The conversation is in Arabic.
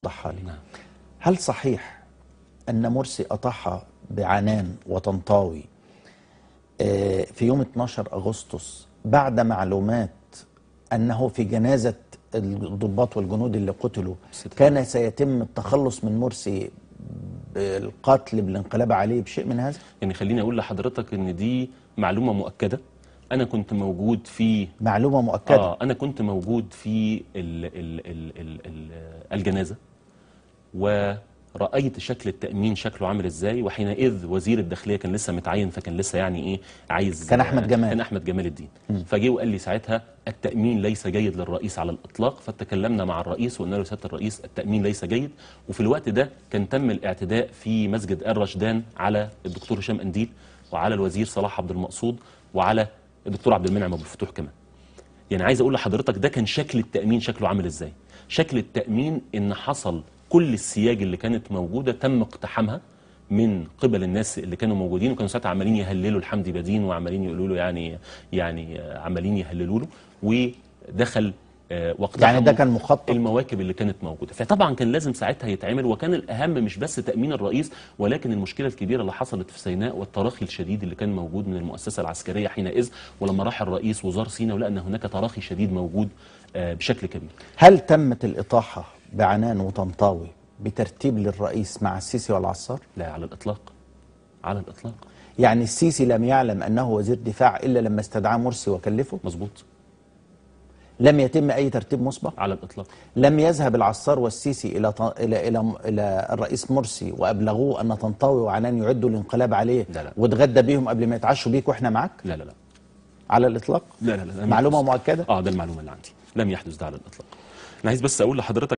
ضحى لي. نعم. هل صحيح أن مرسي أطاح بعنان وطنطاوي في يوم 12 أغسطس بعد معلومات أنه في جنازة الضباط والجنود اللي قتلوا كان سيتم التخلص من مرسي بالقتل بالانقلاب عليه بشيء من هذا؟ يعني خليني أقول لحضرتك إن دي معلومة مؤكدة. أنا كنت موجود في معلومة مؤكدة. أنا كنت موجود في الجنازة، ورأيت شكل التأمين شكله عامل إزاي. وحينئذ وزير الداخلية كان لسه متعين، فكان لسه يعني إيه عايز، كان أحمد جمال. كان أحمد جمال الدين. فجه وقال لي ساعتها التأمين ليس جيد للرئيس على الإطلاق. فتكلمنا مع الرئيس وقلنا له سيادة الرئيس التأمين ليس جيد. وفي الوقت ده كان تم الاعتداء في مسجد الرشدان على الدكتور هشام قنديل وعلى الوزير صلاح عبد المقصود وعلى الدكتور عبد المنعم أبو الفتوح كمان. يعني عايز اقول لحضرتك ده كان شكل التأمين شكله عامل ازاي. شكل التأمين ان حصل كل السياج اللي كانت موجودة تم اقتحامها من قبل الناس اللي كانوا موجودين، وكانوا ساعتها عمالين يهللوا الحمدي بدين وعمالين يقولوا له يعني عمالين يهللوا له. ودخل واقتحموا يعني ده كان مخطط المواكب اللي كانت موجوده. فطبعا كان لازم ساعتها يتعمل. وكان الاهم مش بس تامين الرئيس، ولكن المشكله الكبيره اللي حصلت في سيناء والتراخي الشديد اللي كان موجود من المؤسسه العسكريه حينئذ. ولما راح الرئيس وزار سيناء ولقى ان هناك تراخي شديد موجود بشكل كبير. هل تمت الاطاحه بعنان وطنطاوي بترتيب للرئيس مع السيسي والعصار؟ لا، على الاطلاق. على الاطلاق. يعني السيسي لم يعلم انه وزير دفاع الا لما استدعاه مرسي وكلفه؟ مظبوط. لم يتم اي ترتيب مسبق؟ على الاطلاق. لم يذهب العصار والسيسي الى الرئيس مرسي وابلغوه ان طنطاوي وعنان يعدوا الانقلاب عليه؟ لا. واتغدى بيهم قبل ما يتعشوا بيك واحنا معاك؟ لا. على الاطلاق؟ لا. معلومه مؤكده؟ ده المعلومه اللي عندي. لم يحدث ده على الاطلاق. انا عايز بس اقول لحضرتك